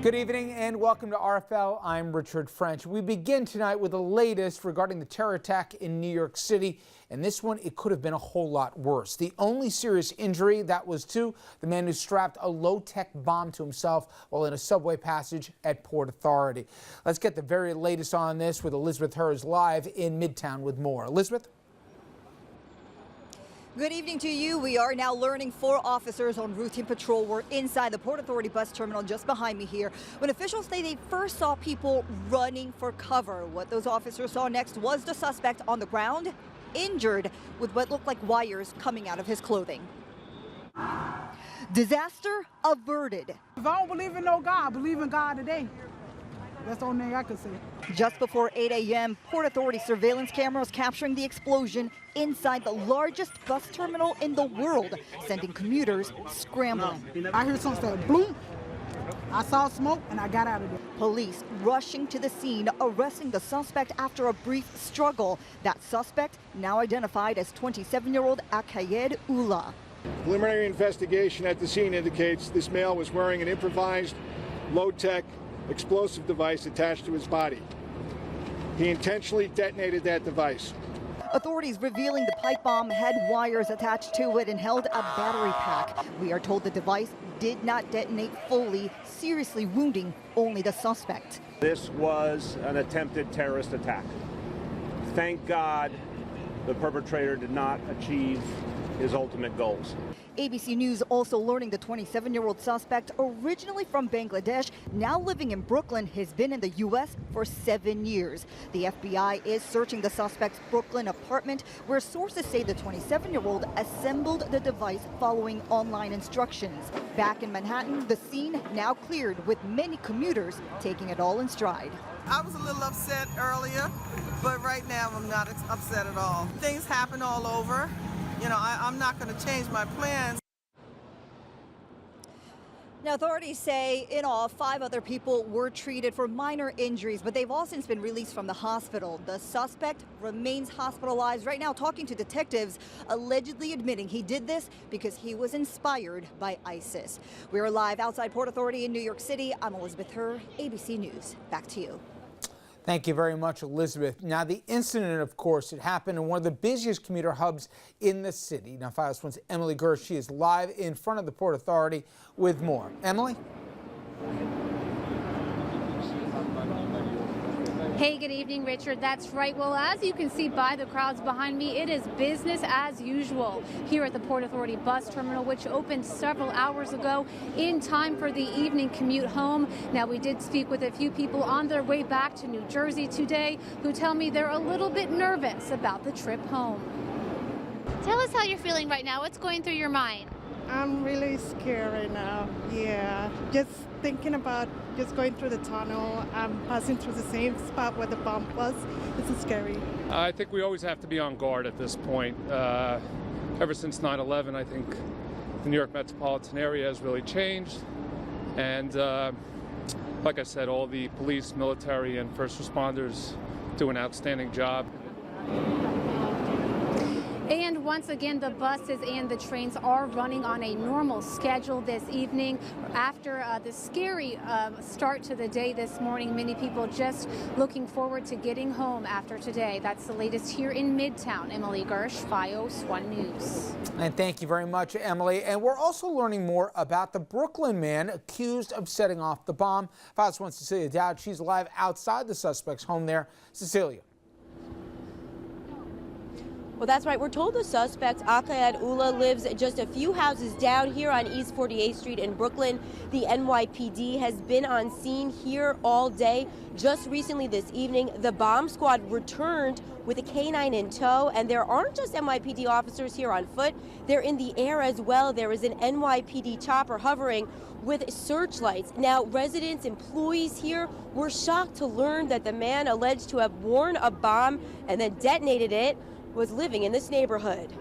Good evening and welcome to RFL. I'm Richard French. We begin tonight with the latest regarding the terror attack in New York City. And this one, it could have been a whole lot worse. The only serious injury, that was to the man who strapped a low-tech bomb to himself while in a subway passage at Port Authority. Let's get the very latest on this with Elizabeth Hers live in Midtown with more. Elizabeth? Good evening to you. We are now learning 4 officers on routine patrol were inside the Port Authority bus terminal just behind me here when officials say they first saw people running for cover. What those officers saw next was the suspect on the ground, injured with what looked like wires coming out of his clothing. Disaster averted. If I don't believe in no God, I believe in God today. That's the only thing I can say. Just before 8 a.m., Port Authority surveillance cameras capturing the explosion inside the largest bus terminal in the world, sending commuters scrambling. I heard something say boom. I saw smoke and I got out of there. Police rushing to the scene, arresting the suspect after a brief struggle. That suspect now identified as 27-year-old Akayed Ullah. Preliminary investigation at the scene indicates this male was wearing an improvised, low-tech, explosive device attached to his body. He intentionally detonated that device. Authorities revealing the pipe bomb had wires attached to it and held a battery pack. We are told the device did not detonate fully, seriously wounding only the suspect. This was an attempted terrorist attack. Thank God the perpetrator did not achieve his ultimate goals. ABC News also learning the 27-year-old suspect, originally from Bangladesh, now living in Brooklyn, has been in the U.S. for 7 years. The FBI is searching the suspect's Brooklyn apartment, where sources say the 27-year-old assembled the device following online instructions. Back in Manhattan, the scene now cleared, with many commuters taking it all in stride. I was a little upset earlier, but right now I'm not upset at all. Things happen all over. You know, I'm not going to change my plans. Now, authorities say in all, 5 other people were treated for minor injuries, but they've all since been released from the hospital. The suspect remains hospitalized right now, talking to detectives, allegedly admitting he did this because he was inspired by ISIS. We are live outside Port Authority in New York City. I'm Elizabeth Hur, ABC News. Back to you. Thank you very much, Elizabeth. Now, the incident, of course, it happened in one of the busiest commuter hubs in the city. Now, Fox 1's Emily Gersh, she is live in front of the Port Authority with more. Emily? Hey, good evening, Richard. That's right. Well, as you can see by the crowds behind me, it is business as usual here at the Port Authority bus terminal, which opened several hours ago in time for the evening commute home. Now, we did speak with a few people on their way back to New Jersey today who tell me they're a little bit nervous about the trip home. Tell us how you're feeling right now. What's going through your mind? I'm really scared right now. Yeah, just thinking about just going through the tunnel. I'm passing through the same spot where the bomb was. This is scary. I think we always have to be on guard at this point. Ever since 9/11, I think the New York metropolitan area has really changed. And like I said, all the police, military, and first responders do an outstanding job. And once again, the buses and the trains are running on a normal schedule this evening. After the scary start to the day this morning, many people just looking forward to getting home after today. That's the latest here in Midtown. Emily Gersh, FiOS 1 News. And thank you very much, Emily. And we're also learning more about the Brooklyn man accused of setting off the bomb. Fox 1's Cecilia Dowd, she's live outside the suspect's home there. Cecilia. Well, that's right. We're told the suspect, Akayed Ullah, lives just a few houses down here on East 48th Street in Brooklyn. The NYPD has been on scene here all day. Just recently this evening, the bomb squad returned with a K-9 in tow, and there aren't just NYPD officers here on foot. They're in the air as well. There is an NYPD chopper hovering with searchlights. Now, residents, employees here were shocked to learn that the man alleged to have worn a bomb and then detonated it was living in this neighborhood.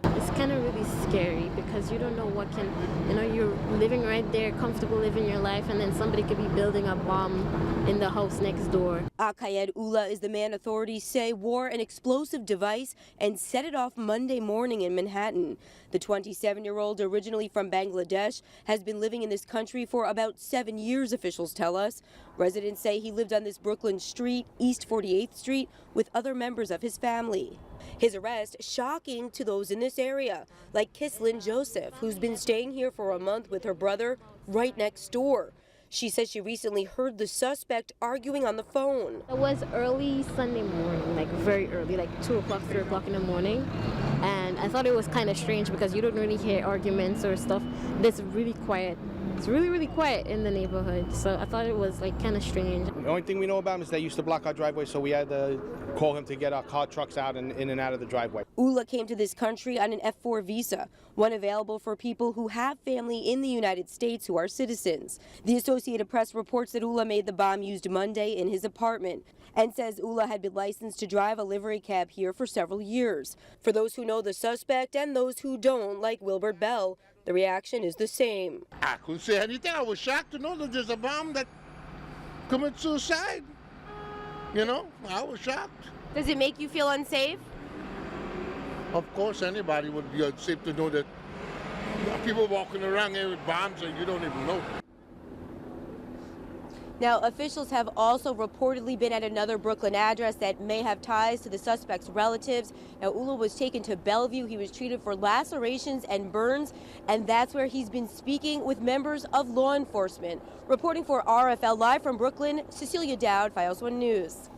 It's kind of really scary because you don't know what can, you're living right there, comfortable living your life, and then somebody could be building a bomb in the house next door. Akayed Ullah is the man authorities say wore an explosive device and set it off Monday morning in Manhattan. The 27-year-old, originally from Bangladesh, has been living in this country for about 7 years, officials tell us. Residents say he lived on this Brooklyn street, East 48th Street, with other members of his family. His arrest shocking to those in this area, like Kislin Joseph, who's been staying here for a month with her brother right next door. She says she recently heard the suspect arguing on the phone. It was early Sunday morning, like very early, like 2 o'clock, 3 o'clock in the morning. And I thought it was kind of strange because you don't really hear arguments or stuff. It's really quiet. It's really, really quiet in the neighborhood. So I thought it was like kind of strange. The only thing we know about him is they used to block our driveway, so we had to call him to get our car trucks out and in and out of the driveway. Ullah came to this country on an F4 visa, one available for people who have family in the United States who are citizens. The Associated Press reports that Ullah made the bomb used Monday in his apartment and says Ullah had been licensed to drive a livery cab here for several years. For those who know the suspect and those who don't, like Wilbert Bell, the reaction is the same. I couldn't say anything. I was shocked to know that there's a bomb that committed suicide. I was shocked. Does it make you feel unsafe? Of course, anybody would be unsafe to know that people walking around here with bombs and you don't even know. Now, officials have also reportedly been at another Brooklyn address that may have ties to the suspect's relatives. Now, Ullah was taken to Bellevue. He was treated for lacerations and burns, and that's where he's been speaking with members of law enforcement. Reporting for RFL Live from Brooklyn, Cecilia Dowd, Files 1 News.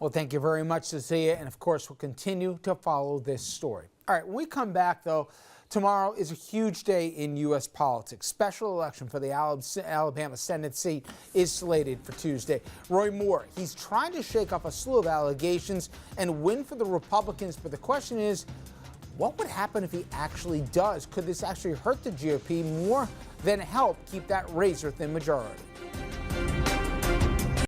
Well, thank you very much, Cecilia. And of course, we'll continue to follow this story. All right, when we come back, though, tomorrow is a huge day in U.S. politics. Special election for the Alabama Senate seat is slated for Tuesday. Roy Moore, he's trying to shake off a slew of allegations and win for the Republicans. But the question is, what would happen if he actually does? Could this actually hurt the GOP more than help keep that razor-thin majority?